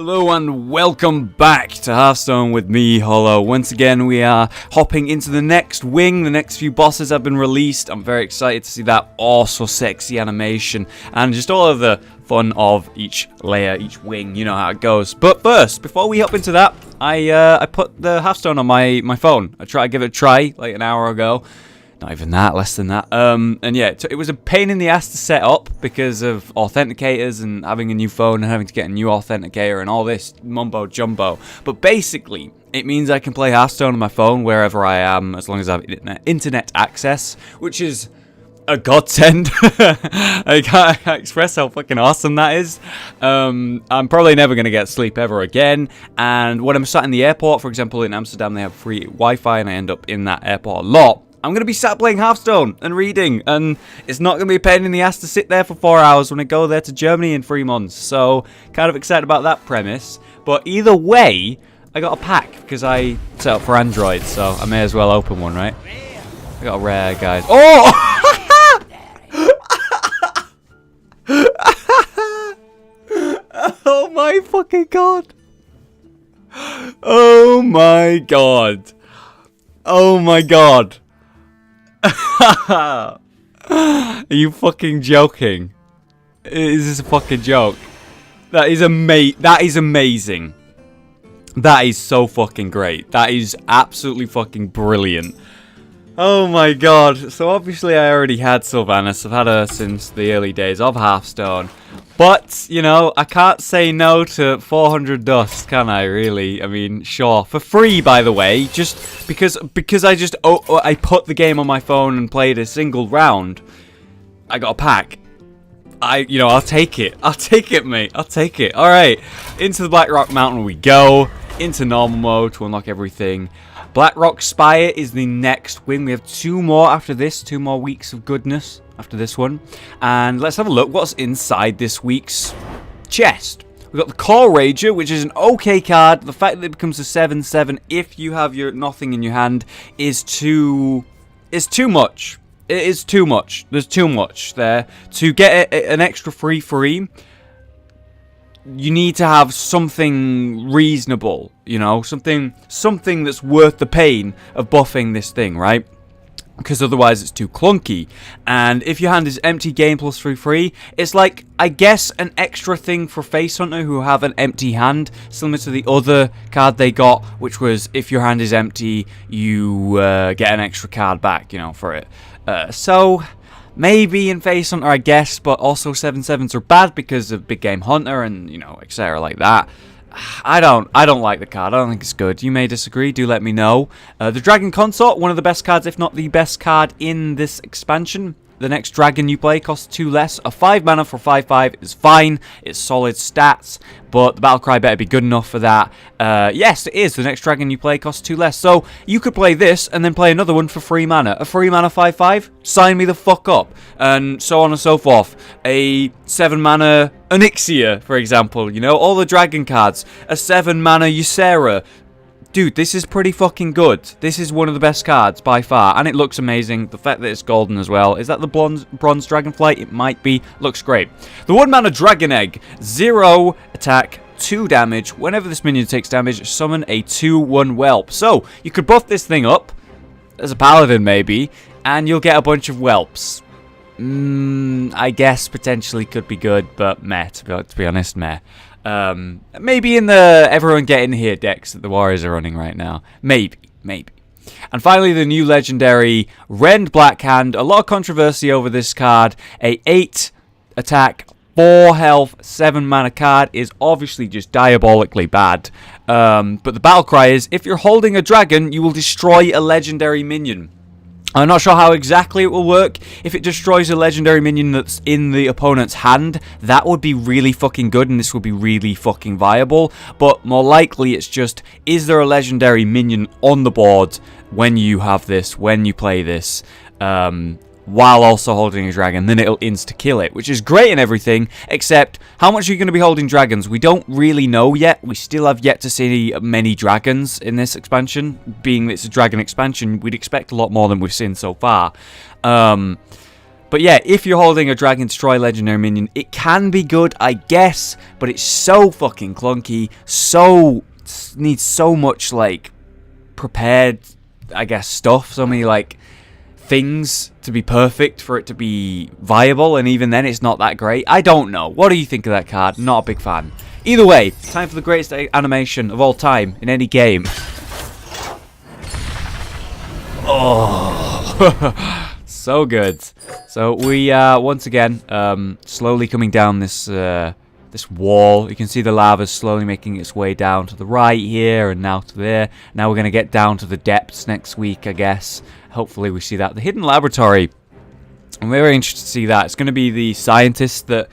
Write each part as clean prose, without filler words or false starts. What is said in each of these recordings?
Hello and welcome back to Hearthstone with me, Hollow. Once again, we are hopping into the next wing. The next few bosses have been released. I'm very excited to see that so sexy animation and just all of the fun of each layer, each wing. You know how it goes. But first, before we hop into that, I put the Hearthstone on my phone. I tried to give it a try like an hour ago. Not even that, less than that. And yeah, it was a pain in the ass to set up because of authenticators and having a new phone and having to get a new authenticator and all this mumbo jumbo. But basically, it means I can play Hearthstone on my phone wherever I am as long as I have internet access, which is a godsend. I can't express how fucking awesome that is. I'm probably never going to get sleep ever again. And when I'm sat in the airport, for example, in Amsterdam, they have free Wi-Fi and I end up in that airport a lot. I'm going to be sat playing Hearthstone and reading, and it's not going to be a pain in the ass to sit there for 4 hours when I go there to Germany in 3 months. So, kind of excited about that premise. But either way, I got a pack because I set up for Android, so I may as well open one, right? I got a rare, guys. Oh! Oh my fucking god! Oh my god! Oh my god! Are you fucking joking? Is this a fucking joke? That is amazing. That is so fucking great. That is absolutely fucking brilliant. Oh my god. So obviously I already had Sylvanas. I've had her since the early days of Hearthstone. But, you know, I can't say no to 400 dust, can I, really? I mean, sure. For free, by the way, just because I put the game on my phone and played a single round, I got a pack. I'll take it. I'll take it, mate. I'll take it. Alright, into the Blackrock Mountain we go. Into normal mode to unlock everything. Blackrock Spire is the next wing. We have 2 more after this. 2 more weeks of goodness after this one. And let's have a look what's inside this week's chest. We've got the Core Rager, which is an okay card. The fact that it becomes a 7/7 if you have your nothing in your hand is too much. It is too much. There's too much there. To get an extra free, you need to have something reasonable, you know, something that's worth the pain of buffing this thing, right? Because otherwise it's too clunky. And if your hand is empty, game plus free, it's like, I guess, an extra thing for Face Hunter who have an empty hand, similar to the other card they got, which was if your hand is empty, you get an extra card back, you know, for it. So maybe in Face Hunter, I guess, but also 7/7s are bad because of Big Game Hunter and, you know, etc. like that. I don't like the card. I don't think it's good. You may disagree. Do let me know. The Dragon Consort, one of the best cards, if not the best card in this expansion. The next dragon you play costs 2 less. A 5 mana for 5/5 is fine. It's solid stats, but the Battlecry better be good enough for that. Yes, it is. The next dragon you play costs 2 less. So you could play this and then play another one for 3 mana. A 3 mana 5/5? Sign me the fuck up. And so on and so forth. A 7 mana Onyxia, for example. You know, all the dragon cards. A 7 mana Ysera. Dude, this is pretty fucking good. This is one of the best cards by far, and it looks amazing. The fact that it's golden as well. Is that the bronze dragonflight? It might be. Looks great. The 1 mana dragon egg. 0 attack, 2 damage. Whenever this minion takes damage, summon a 2/1 whelp. So, you could buff this thing up, as a paladin maybe, and you'll get a bunch of whelps. I guess potentially could be good, but meh, to be honest, meh. Maybe in the everyone get in here decks that the Warriors are running right now. Maybe. And finally, the new legendary Rend Blackhand. A lot of controversy over this card. A 8 attack, 4 health, 7 mana card is obviously just diabolically bad. But the battle cry is, if you're holding a dragon, you will destroy a legendary minion. I'm not sure how exactly it will work. If it destroys a legendary minion that's in the opponent's hand, that would be really fucking good and this would be really fucking viable. But more likely it's just, is there a legendary minion on the board when you have this, when you play this, while also holding a dragon, then it'll insta-kill it, which is great and everything, except how much are you going to be holding dragons? We don't really know yet. We still have yet to see many dragons in this expansion. Being that it's a dragon expansion, we'd expect a lot more than we've seen so far. But yeah, if you're holding a Dragon Destroy legendary minion, it can be good, I guess, but it's so fucking clunky, needs so much, like, prepared, I guess, stuff, so many, like, things to be perfect for it to be viable, and even then it's not that great. I don't know. What do you think of that card? Not a big fan. Either way, time for the greatest animation of all time in any game. Oh, so good. So we once again slowly coming down this this wall. You can see the lava slowly making its way down to the right here and now to there. Now we're going to get down to the depths next week, I guess. Hopefully we see that. The hidden laboratory. I'm very interested to see that. It's going to be the scientist that,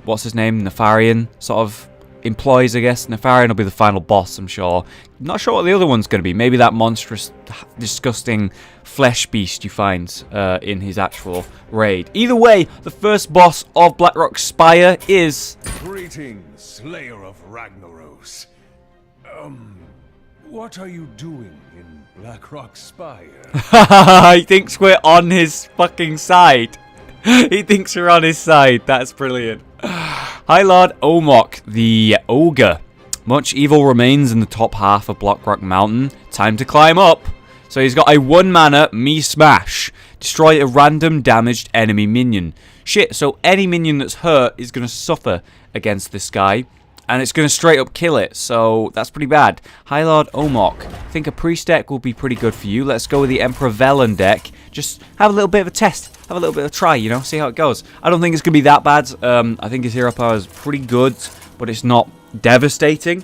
what's his name? Nefarian sort of employs, I guess. Nefarian will be the final boss, I'm sure. Not sure what the other one's going to be. Maybe that monstrous, disgusting flesh beast you find in his actual raid. Either way, the first boss of Blackrock Spire is... Greetings, Slayer of Ragnaros. What are you doing in Blackrock Spire? He thinks we're on his fucking side. He thinks we're on his side. That's brilliant. High Lord Omokk, the ogre. Much evil remains in the top half of Blackrock Mountain. Time to climb up. So he's got a 1-mana me smash. Destroy a random damaged enemy minion. Shit, so any minion that's hurt is going to suffer against this guy. And it's going to straight up kill it, so that's pretty bad. High Lord Omokk. I think a priest deck will be pretty good for you. Let's go with the Emperor Velen deck. Just have a little bit of a test. Have a little bit of a try, you know, see how it goes. I don't think it's going to be that bad. I think his hero power is pretty good, but it's not devastating.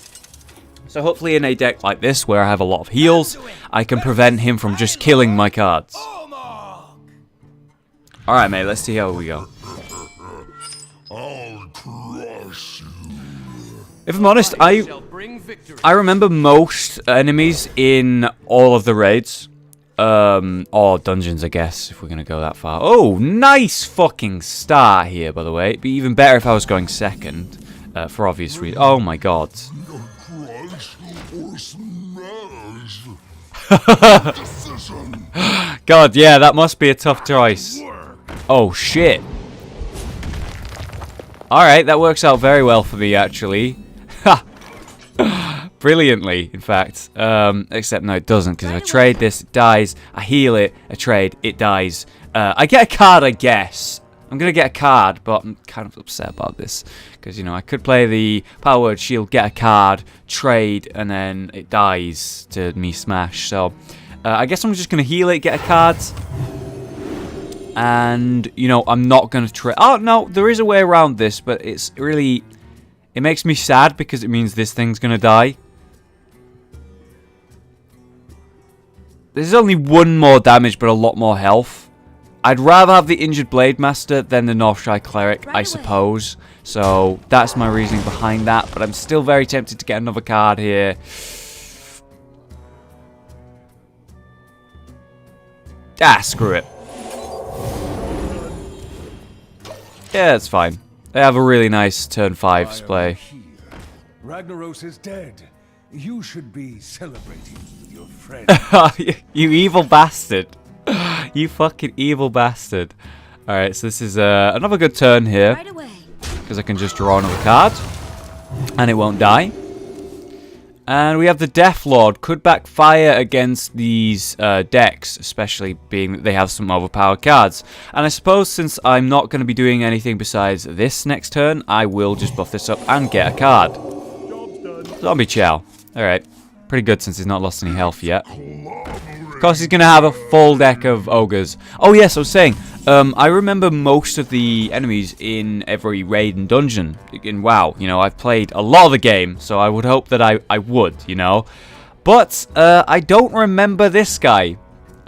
So hopefully in a deck like this, where I have a lot of heals, I can prevent him from just killing my cards. Alright, mate, let's see how we go. I'll crush you. If I'm honest, I remember most enemies in all of the raids. Or dungeons, I guess, if we're going to go that far. Oh, nice fucking start here, by the way. It'd be even better if I was going second, for obvious reasons. Oh my god. God, yeah, that must be a tough choice. Oh, shit. Alright, that works out very well for me, actually. Ha! Brilliantly, in fact. Except, no, it doesn't, because if I trade this, it dies. I heal it, I trade, it dies. I get a card, I guess. I'm going to get a card, but I'm kind of upset about this. Because, you know, I could play the Power Word Shield, get a card, trade, and then it dies to me smash. So, I guess I'm just going to heal it, get a card. And, you know, I'm not going to trade. Oh, no, there is a way around this, but it's really... It makes me sad because it means this thing's going to die. There's only 1 more damage, but a lot more health. I'd rather have the Injured Blade Master than the Northshire Cleric, I suppose. So, that's my reasoning behind that. But I'm still very tempted to get another card here. Ah, screw it. Yeah, it's fine. They have a really nice turn 5 play. Ragnaros is dead. You should be celebrating with your friend. You evil bastard. You fucking evil bastard. Alright, so this is another good turn here. Because I can just draw another card. And it won't die. And we have the Death Lord. Could backfire against these decks, especially being that they have some overpowered cards. And I suppose since I'm not going to be doing anything besides this next turn, I will just buff this up and get a card. Zombie Chow. Alright. Pretty good since he's not lost any health yet. Of course, he's going to have a full deck of ogres. Oh, yes, I was saying, I remember most of the enemies in every raid and dungeon in WoW. You know, I've played a lot of the game, so I would hope that I would, you know. But I don't remember this guy.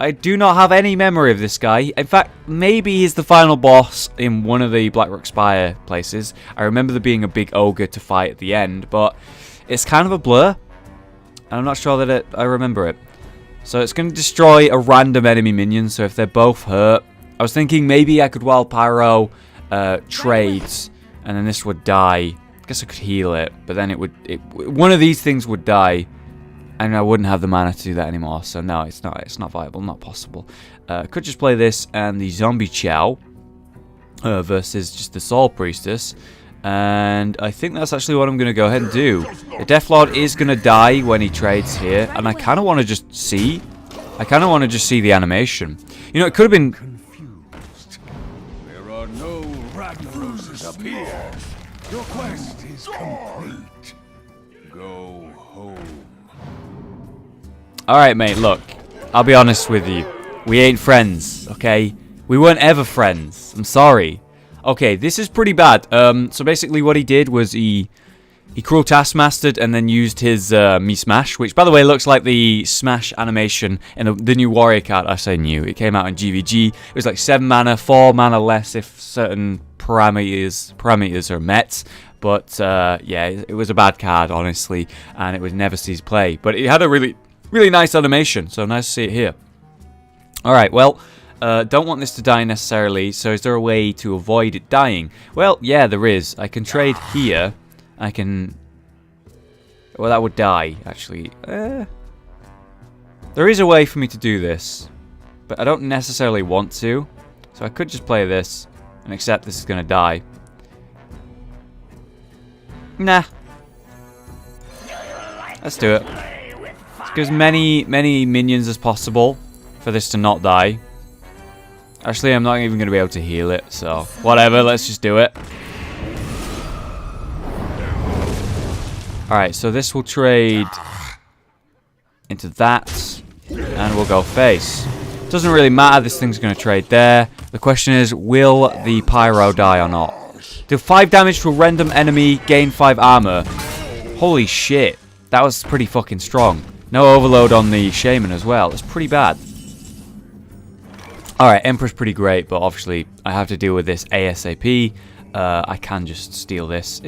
I do not have any memory of this guy. In fact, maybe he's the final boss in one of the Blackrock Spire places. I remember there being a big ogre to fight at the end, but it's kind of a blur. And I'm not sure that I remember it. So it's going to destroy a random enemy minion, so if they're both hurt... I was thinking maybe I could Wild Pyro trades, and then this would die. I guess I could heal it, but then one of these things would die, and I wouldn't have the mana to do that anymore. So no, it's not viable, not possible. Could just play this and the Zombie Chow. versus just the Soul Priestess. And I think that's actually what I'm going to go ahead and do. The Deathlord is going to die when he trades here, and I kind of want to just see. I kind of want to just see the animation. You know, it could have been... Confused. There are no Ragnaroses up here. Your quest is complete. Go home. Alright, mate, look. I'll be honest with you. We ain't friends, okay? We weren't ever friends. I'm sorry. Okay, this is pretty bad. So basically what he did was he Cruel Taskmastered and then used his Me Smash, which by the way looks like the Smash animation in the new Warrior card. I say new. It came out in GVG. It was like 7 mana, 4 mana less if certain parameters are met. But yeah, it was a bad card, honestly, and it would never see play. But it had a really nice animation, so nice to see it here. Alright, well... don't want this to die necessarily, so is there a way to avoid it dying? Well, yeah, there is. I can trade here. I can... Well, that would die, actually. There is a way for me to do this, but I don't necessarily want to. So I could just play this and accept this is going to die. Nah. Let's do it. Let's give as many minions as possible for this to not die. Actually, I'm not even going to be able to heal it, so whatever, let's just do it. Alright, so this will trade into that, and we'll go face. Doesn't really matter, this thing's going to trade there. The question is, will the Pyro die or not? Do 5 damage to a random enemy, gain 5 armor. Holy shit, that was pretty fucking strong. No overload on the Shaman as well, that's pretty bad. Alright, Emperor's pretty great, but obviously I have to deal with this ASAP. I can just steal this.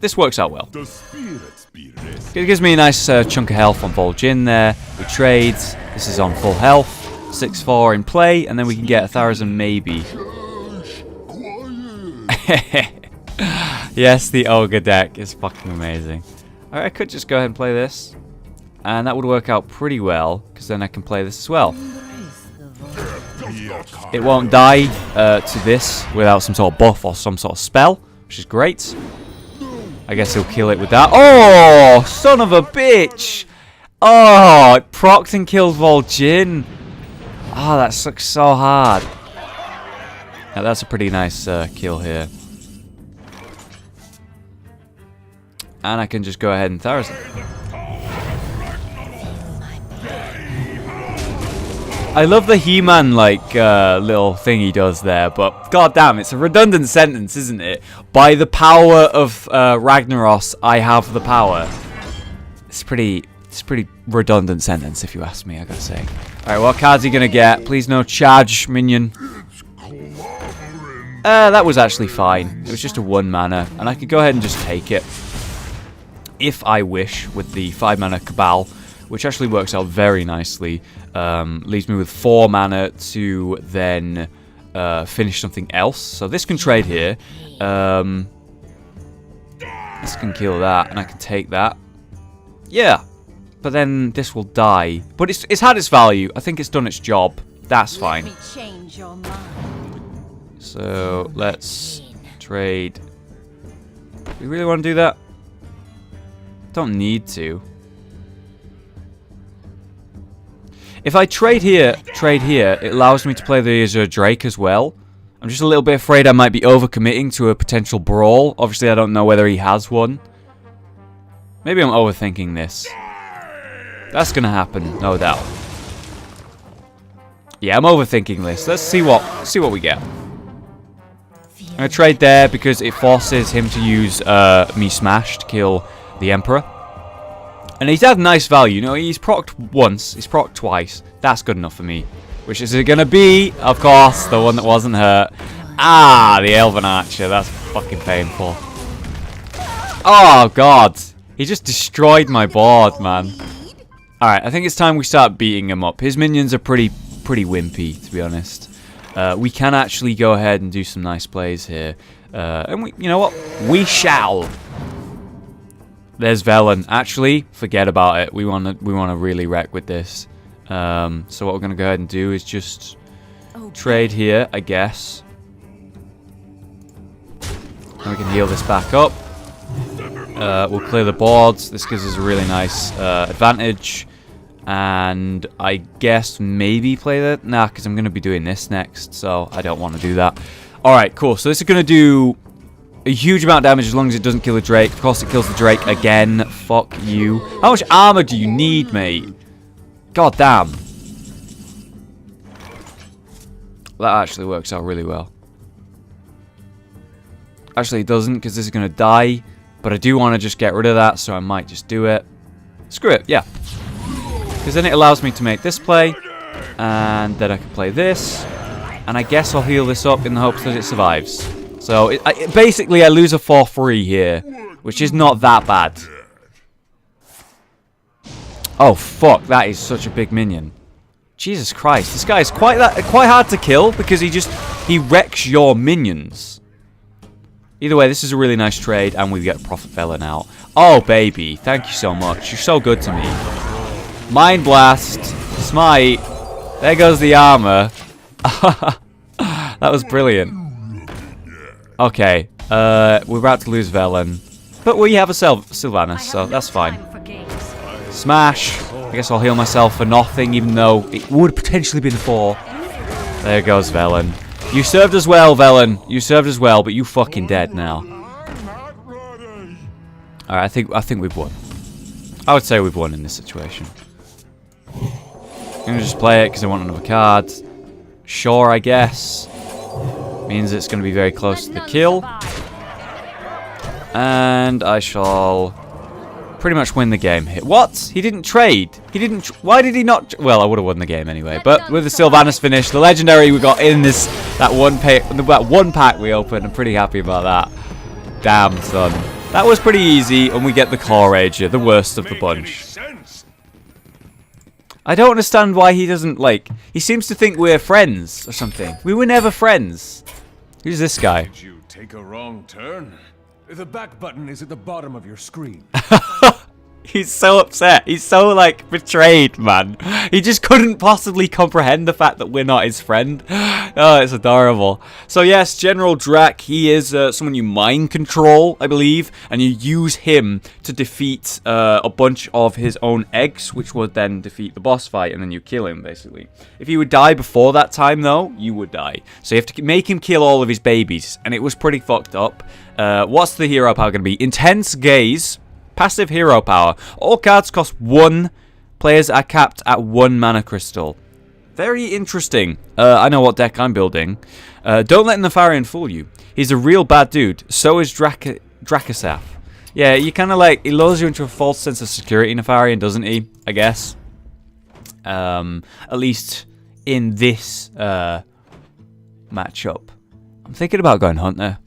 This works out well. It gives me a nice chunk of health on Vol'jin there. We trade. This is on full health. 6-4 in play, and then we can get 1,000 maybe. Yes, the Ogre deck is fucking amazing. Alright, I could just go ahead and play this. And that would work out pretty well, because then I can play this as well. It won't die to this without some sort of buff or some sort of spell, which is great. I guess he'll kill it with that. Oh, son of a bitch! Oh, it procced and killed Vol'jin. Oh, that sucks so hard. Now, that's a pretty nice kill here. And I can just go ahead and Tharos him. I love the He-Man like little thing he does there, but goddamn, it's a redundant sentence, isn't it? By the power of Ragnaros, I have the power. It's a pretty redundant sentence, if you ask me. I gotta say. All right, what card's he gonna get? Please no charge minion. That was actually fine. It was just a 1 mana, and I could go ahead and just take it if I wish with the 5 mana Cabal, which actually works out very nicely. Leaves me with 4 mana to then finish something else. So this can trade here. This can kill that, and I can take that. Yeah, but then this will die. But it's had its value. I think it's done its job. That's fine. So let's trade. Do we really want to do that? Don't need to. If I trade here, it allows me to play the Azure Drake as well. I'm just a little bit afraid I might be overcommitting to a potential brawl. Obviously, I don't know whether he has one. Maybe I'm overthinking this. That's gonna happen, no doubt. Yeah, I'm overthinking this. Let's see what we get. I'm gonna trade there because it forces him to use Me Smash to kill the Emperor. And he's had nice value, you know, he's procced once, he's procced twice. That's good enough for me. Which is it gonna be? Of course, the one that wasn't hurt. Ah, the Elven Archer, that's fucking painful. Oh god, he just destroyed my board, man. Alright, I think it's time we start beating him up. His minions are pretty wimpy, to be honest. We can actually go ahead and do some nice plays here. And we, you know what? We shall. There's Velen. Actually, forget about it. We wanna really wreck with this. So what we're gonna go ahead and do is just trade here, I guess. And we can heal this back up. We'll clear the boards. This gives us a really nice advantage. And I guess maybe play that. Nah, because I'm going to be doing this next. So I don't want to do that. Alright, cool. So this is going to do a huge amount of damage as long as it doesn't kill the Drake. Of course it kills the Drake again. Fuck you. How much armor do you need, mate? God damn. That actually works out really well. Actually, it doesn't, because this is going to die. But I do want to just get rid of that, so I might just do it. Screw it, yeah. Because then it allows me to make this play. And then I can play this. And I guess I'll heal this up in the hopes that it survives. So, basically, I lose a 4-3 here. Which is not that bad. Oh, fuck. That is such a big minion. Jesus Christ. This guy is quite hard to kill. Because he wrecks your minions. Either way, this is a really nice trade. And we get Prophet Vela now. Oh, baby. Thank you so much. You're so good to me. Mind Blast. Smite. There goes the armor. That was brilliant. Okay. We're about to lose Velen. But we have a Sylvanas, so that's fine. Smash. I guess I'll heal myself for nothing, even though it would potentially be the 4. There goes Velen. You served as well, Velen. You served as well, but you fucking dead now. Alright, I think we've won. I would say we've won in this situation. I'm gonna just play it because I want another card. Sure, I guess. Means it's going to be very close to the kill. And I shall pretty much win the game here. What? He didn't trade. He didn't. Why did he not? Well, I would have won the game anyway. But with the Sylvanas finish, the legendary we got in that one pack we opened, I'm pretty happy about that. Damn, son. That was pretty easy, and we get the Core Rager, the worst of the bunch. I don't understand why he doesn't, like... He seems to think we're friends or something. We were never friends. Who's this guy? Did you take a wrong turn? The back button is at the bottom of your screen. He's so upset. He's so, like, betrayed, man. He just couldn't possibly comprehend the fact that we're not his friend. Oh, it's adorable. So, yes, General Drak, he is someone you mind control, I believe. And you use him to defeat a bunch of his own eggs, which would then defeat the boss fight, and then you kill him, basically. If he would die before that time, though, you would die. So you have to make him kill all of his babies. And it was pretty fucked up. What's the hero power going to be? Intense Gaze. Passive hero power. All cards cost 1. Players are capped at 1 mana crystal. Very interesting. I know what deck I'm building. Don't let Nefarian fool you. He's a real bad dude. So is Drakkisath. Yeah, you kind of like... He lures you into a false sense of security, Nefarian, doesn't he? I guess. At least in this matchup. I'm thinking about going Hunter.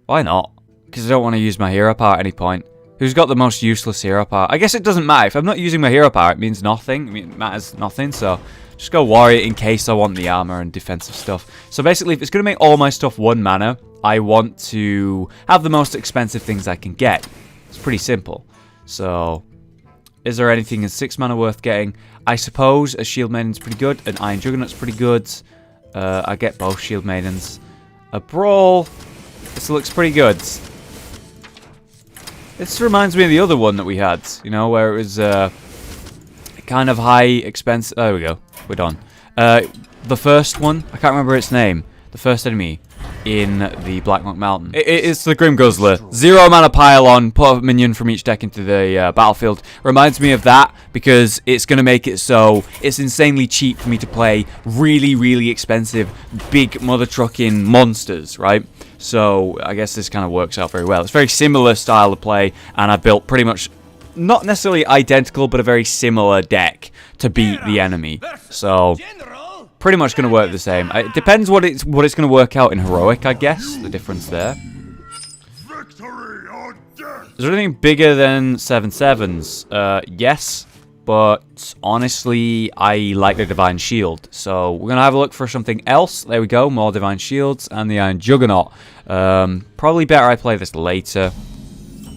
Why not? Because I don't want to use my hero power at any point. Who's got the most useless hero power? I guess it doesn't matter. If I'm not using my hero power, it means nothing. I mean, it matters nothing, so just go Warrior in case I want the armor and defensive stuff. So basically, if it's going to make all my stuff 1 mana, I want to have the most expensive things I can get. It's pretty simple. So, is there anything in 6 mana worth getting? I suppose a Shield Maiden's pretty good. An Iron Juggernaut's pretty good. I get both Shield Maidens. A Brawl. This looks pretty good. This reminds me of the other one that we had, you know, where it was kind of high expense. There we go. We're done. The first one, I can't remember its name. The first enemy in the Blackrock Mountain. It's the Grim Guzzler. 0 mana pile-on, put a minion from each deck into the battlefield. Reminds me of that because it's going to make it so it's insanely cheap for me to play really, really expensive, big mother trucking monsters, right? So I guess this kind of works out very well. It's a very similar style of play, and I built pretty much, not necessarily identical, but a very similar deck to beat the enemy. So pretty much going to work the same. It depends what it's going to work out in heroic, I guess. The difference there. Is there anything bigger than 7/7s? Yes, but honestly, I like the Divine Shield. So we're going to have a look for something else. There we go, more Divine Shields and the Iron Juggernaut. Probably better I play this later.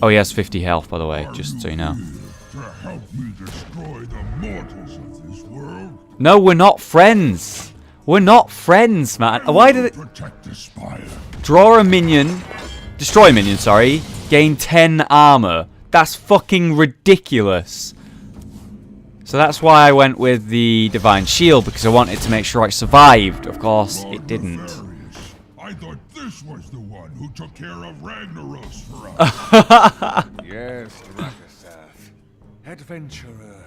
Oh, he has 50 health, by the way, just so you know. No, we're not friends. We're not friends, man. Why did it... Draw a minion. Destroy minion, sorry. Gain 10 armor. That's fucking ridiculous. So that's why I went with the Divine Shield, because I wanted to make sure I survived. Of course, it didn't. I thought this was the one who took care of Ragnaros for us. Yes, Drakkisath. Adventurer,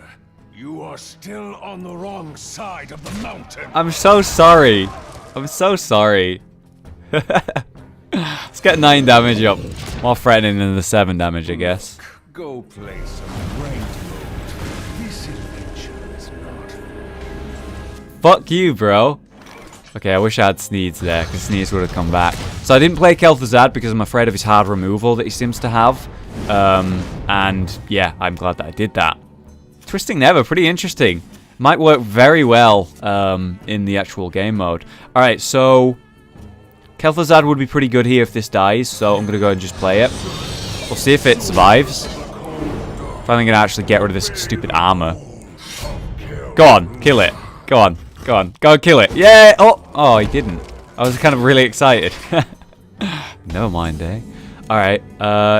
you are still on the wrong side of the mountain. I'm so sorry. I'm so sorry. Let's get 9 damage up. More threatening than the 7 damage, I guess. Go play some Rend mode. This adventure is not. Fuck you, bro. Okay, I wish I had Sneeds there, because Sneeds would have come back. So I didn't play Kel'Thuzad because I'm afraid of his hard removal that he seems to have. And yeah, I'm glad that I did that. Twisting Never, pretty interesting. Might work very well in the actual game mode. Alright, so Kel'Thuzad would be pretty good here if this dies, so I'm going to go ahead and just play it. We'll see if it survives. Finally going to actually get rid of this stupid armor. Go on, kill it. Go on, go on. Go kill it. Yeah! Oh, he didn't. I was kind of really excited. Never mind, eh? Alright,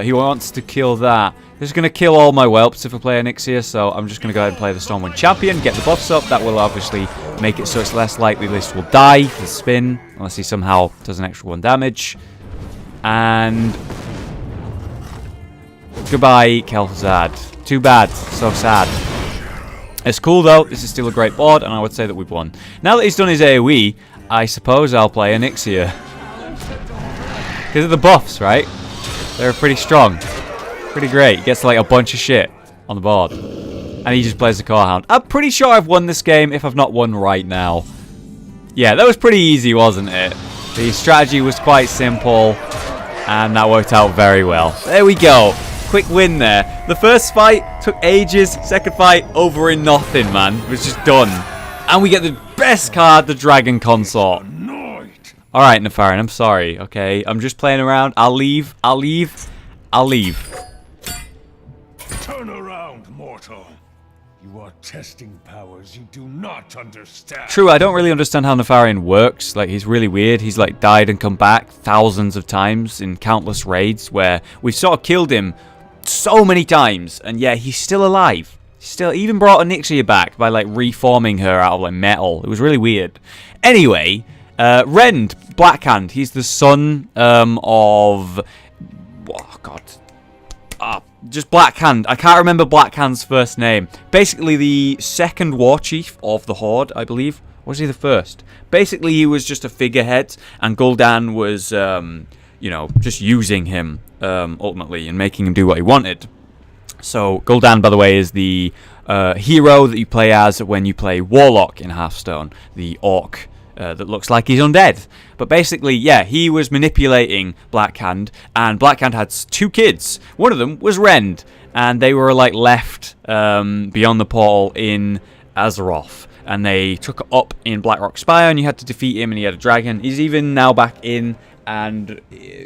he wants to kill that. He's going to kill all my whelps if I play Onyxia, so I'm just going to go ahead and play the Stormwind Champion, get the buffs up. That will obviously make it so it's less likely this will die, the spin, unless he somehow does an extra 1 damage. And goodbye, Kel'Thuzad. Too bad. So sad. It's cool, though. This is still a great board, and I would say that we've won. Now that he's done his AoE, I suppose I'll play Onyxia. Because of the buffs, right? They're pretty strong. Pretty great. He gets like a bunch of shit on the board. And he just plays the Core Hound. I'm pretty sure I've won this game if I've not won right now. Yeah, that was pretty easy, wasn't it? The strategy was quite simple. And that worked out very well. There we go. Quick win there. The first fight took ages. Second fight, over in nothing, man. It was just done. And we get the best card, the Dragon Consort. Alright, Nefarian, I'm sorry, okay? I'm just playing around. I'll leave. Turn around, mortal. You are testing powers you do not understand. True, I don't really understand how Nefarian works. Like, he's really weird. He's, like, died and come back thousands of times in countless raids where we've sort of killed him so many times. And yeah, he's still alive. Still, even brought Onyxia back by, like, reforming her out of, like, metal. It was really weird. Anyway, Rend, Blackhand. He's the son of... Oh, God. Just Blackhand. I can't remember Blackhand's first name. Basically, the second war chief of the Horde, I believe. Or was he the first? Basically, he was just a figurehead, and Gul'dan was, you know, just using him, ultimately, and making him do what he wanted. So, Gul'dan, by the way, is the hero that you play as when you play Warlock in Hearthstone. The orc that looks like he's undead. But basically, yeah, he was manipulating Blackhand, and Blackhand had 2 kids. One of them was Rend, and they were, like, left beyond the portal in Azeroth. And they took it up in Blackrock Spire, and you had to defeat him, and he had a dragon. He's even now back in and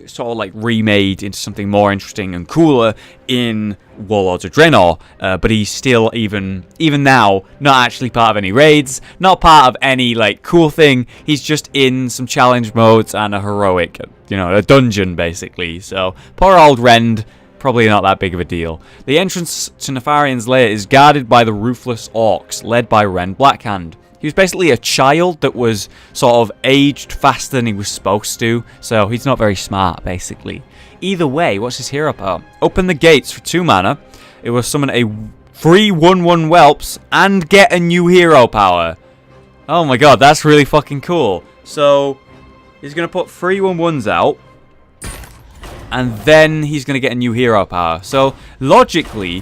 sort of like remade into something more interesting and cooler in Warlords of Draenor, but he's still even now not actually part of any raids, not part of any like cool thing. He's just in some challenge modes and a heroic, you know, a dungeon basically. So poor old Rend, probably not that big of a deal. The entrance to Nefarian's lair is guarded by the ruthless orcs, led by Rend Blackhand. He was basically a child that was sort of aged faster than he was supposed to, so he's not very smart, basically. Either way, what's his hero power? Open the gates for 2 mana. It will summon a free 1/1 whelps and get a new hero power. Oh my god, that's really fucking cool. So, he's going to put 3 1/1s out, and then he's going to get a new hero power. So, logically,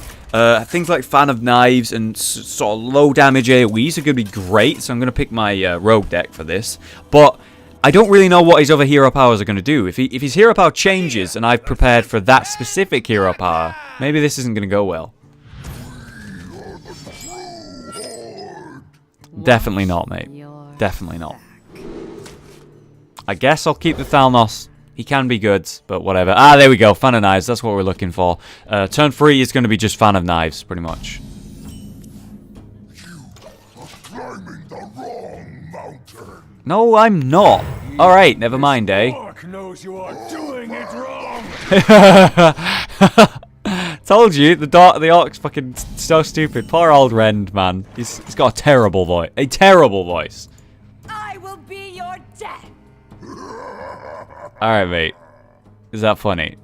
things like Fan of Knives and sort of low damage AoEs are going to be great, so I'm going to pick my rogue deck for this. But I don't really know what his other hero powers are going to do. If his hero power changes and I've prepared for that specific hero power, maybe this isn't going to go well. Definitely not, mate. Definitely not. I guess I'll keep the Thalnos. He can be good, but whatever. Ah, there we go. Fan of Knives. That's what we're looking for. Turn 3 is going to be just Fan of Knives, pretty much. You are climbing the wrong mountain. No, I'm not. All right, never mind, eh? Orc knows you are doing it wrong. Told you, the orc's fucking so stupid. Poor old Rend, man. He's got a terrible voice. A terrible voice. I will be your death. Alright, mate. Is that funny?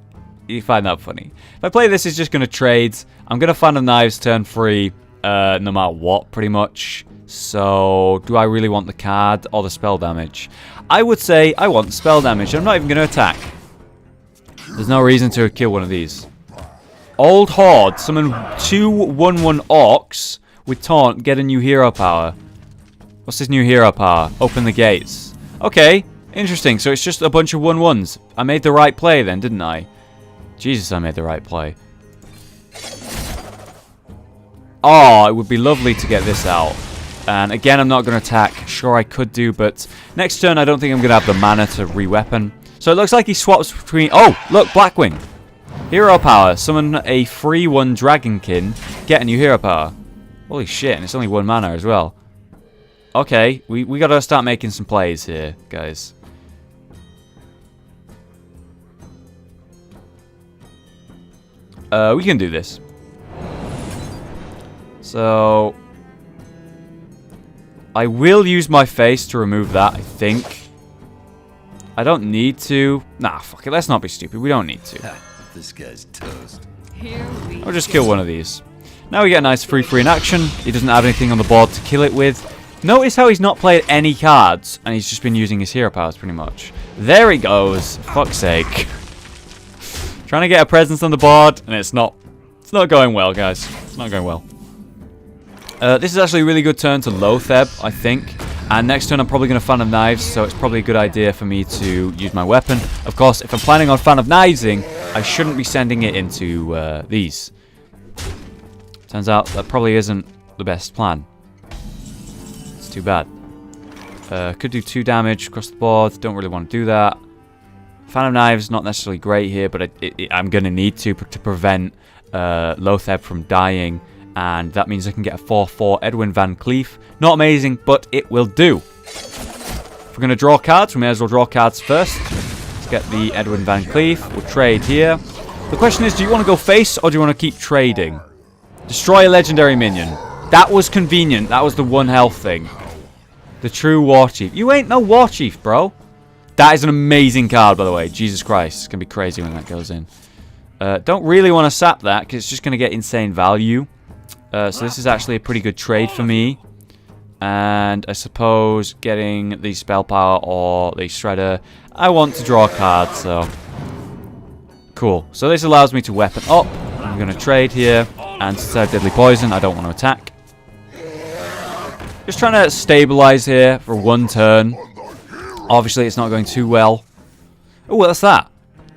You find that funny? If I play this, it's just going to trade. I'm going to Fan of Knives turn 3 no matter what, pretty much. So, do I really want the card or the spell damage? I would say I want spell damage. I'm not even going to attack. There's no reason to kill one of these. Old Horde. Summon 2 1/1 orcs with taunt. Get a new hero power. What's this new hero power? Open the gates. Okay. Interesting. So it's just a bunch of 1/1s. I made the right play then, didn't I? Jesus, I made the right play. Oh, it would be lovely to get this out. And again, I'm not going to attack. Sure, I could do, but next turn, I don't think I'm going to have the mana to re-weapon. So it looks like he swaps between... Oh, look, Blackwing. Hero power. Summon a free 1 Dragonkin. Get a new hero power. Holy shit, and it's only 1 mana as well. Okay, we got to start making some plays here, guys. We can do this. So... I will use my face to remove that, I think. I don't need to. Nah, fuck it. Let's not be stupid. We don't need to. This guy's toast. I'll just kill one of these. Now we get a nice free in action. He doesn't have anything on the board to kill it with. Notice how he's not played any cards, and he's just been using his hero powers pretty much. There he goes. Fuck's sake. Trying to get a presence on the board, and it's not going well, guys. It's not going well. This is actually a really good turn to Lotheb, I think. And next turn I'm probably going to Fan of Knives, so it's probably a good idea for me to use my weapon. Of course, if I'm planning on Fan of Knivesing, I shouldn't be sending it into these. Turns out that probably isn't the best plan. It's too bad. Could do 2 damage across the board. Don't really want to do that. Fan of Knives not necessarily great here, but I'm going to need to prevent Lotheb from dying. And that means I can get a 4/4 Edwin Van Cleef. Not amazing, but it will do. If we're going to draw cards, we may as well draw cards first. Let's get the Edwin Van Cleef. We'll trade here. The question is, do you want to go face or do you want to keep trading? Destroy a legendary minion. That was convenient. That was the 1 health thing. The true War Chief. You ain't no War Chief, bro. That is an amazing card, by the way. Jesus Christ. It's going to be crazy when that goes in. Don't really want to sap that because it's just going to get insane value. So this is actually a pretty good trade for me. And I suppose getting the spell power or the shredder, I want to draw a card, so... Cool. So this allows me to weapon up. I'm going to trade here. And since I have deadly poison, I don't want to attack. Just trying to stabilize here for 1 turn. Obviously, it's not going too well. Oh, what's that?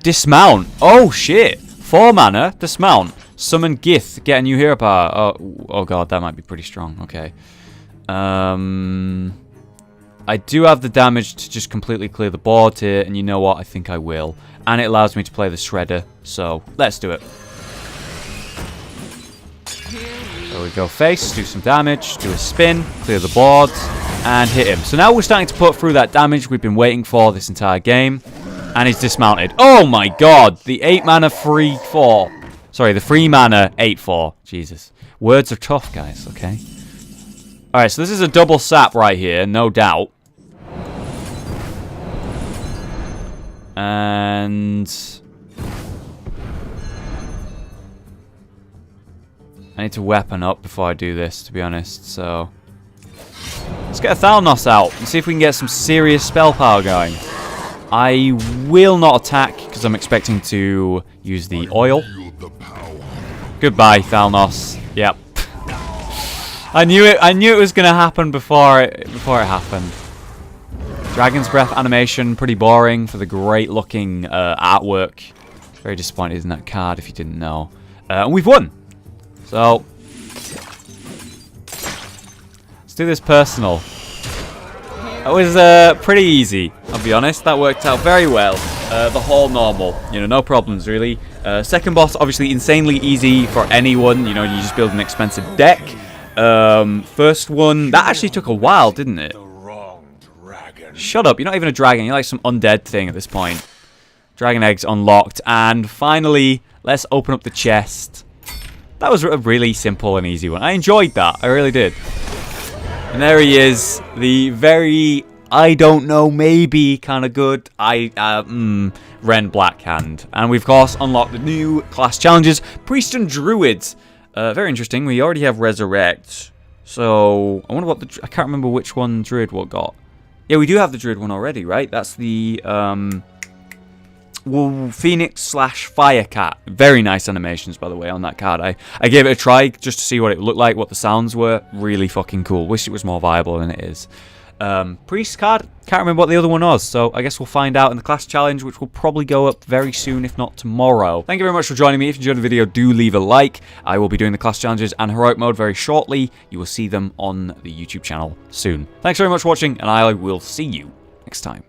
Dismount. Oh, shit. 4 mana, dismount. Summon Gith, get a new hero power. Oh god, that might be pretty strong. Okay. I do have the damage to just completely clear the board here, and you know what? I think I will. And it allows me to play the Shredder, so let's do it. So we go face, do some damage, do a spin, clear the board, and hit him. So now we're starting to put through that damage we've been waiting for this entire game. And he's dismounted. Oh my god! The 8 mana 3/4. Sorry, the 3 mana 8/4. Jesus. Words are tough, guys, okay? Alright, so this is a double sap right here, no doubt. And... I need to weapon up before I do this, to be honest, so... Let's get a Thalnos out and see if we can get some serious spell power going. I will not attack because I'm expecting to use the oil. Goodbye, Thalnos. Yep. I knew it was gonna happen before it happened. Dragon's Breath animation, pretty boring for the great looking artwork. Very disappointed in that card if you didn't know. And we've won. So let's do this personal. That was pretty easy, I'll be honest. That worked out very well. The whole normal, you know, no problems really. Second boss, obviously insanely easy for anyone. You know, you just build an expensive deck. First one, that actually took a while, didn't it? The wrong dragon. Shut up, you're not even a dragon. You're like some undead thing at this point. Dragon eggs unlocked. And finally, let's open up the chest. That was a really simple and easy one. I enjoyed that. I really did. And there he is. The very, I don't know, maybe kind of good. Rend Blackhand. And we've, of course, unlocked the new class challenges. Priest and Druid. Very interesting. We already have Resurrect. So, I wonder what I can't remember which one Druid what got. Yeah, we do have the Druid one already, right? That's the, Phoenix / Firecat. Very nice animations, by the way, on that card. I gave it a try just to see what it looked like, what the sounds were. Really fucking cool. Wish it was more viable than it is. Priest card, can't remember what the other one was, so I guess we'll find out in the class challenge, which will probably go up very soon, if not tomorrow. Thank you very much for joining me. If you enjoyed the video, do leave a like. I will be doing the class challenges and heroic mode very shortly. You will see them on the YouTube channel soon. Thanks very much for watching, and I will see you next time.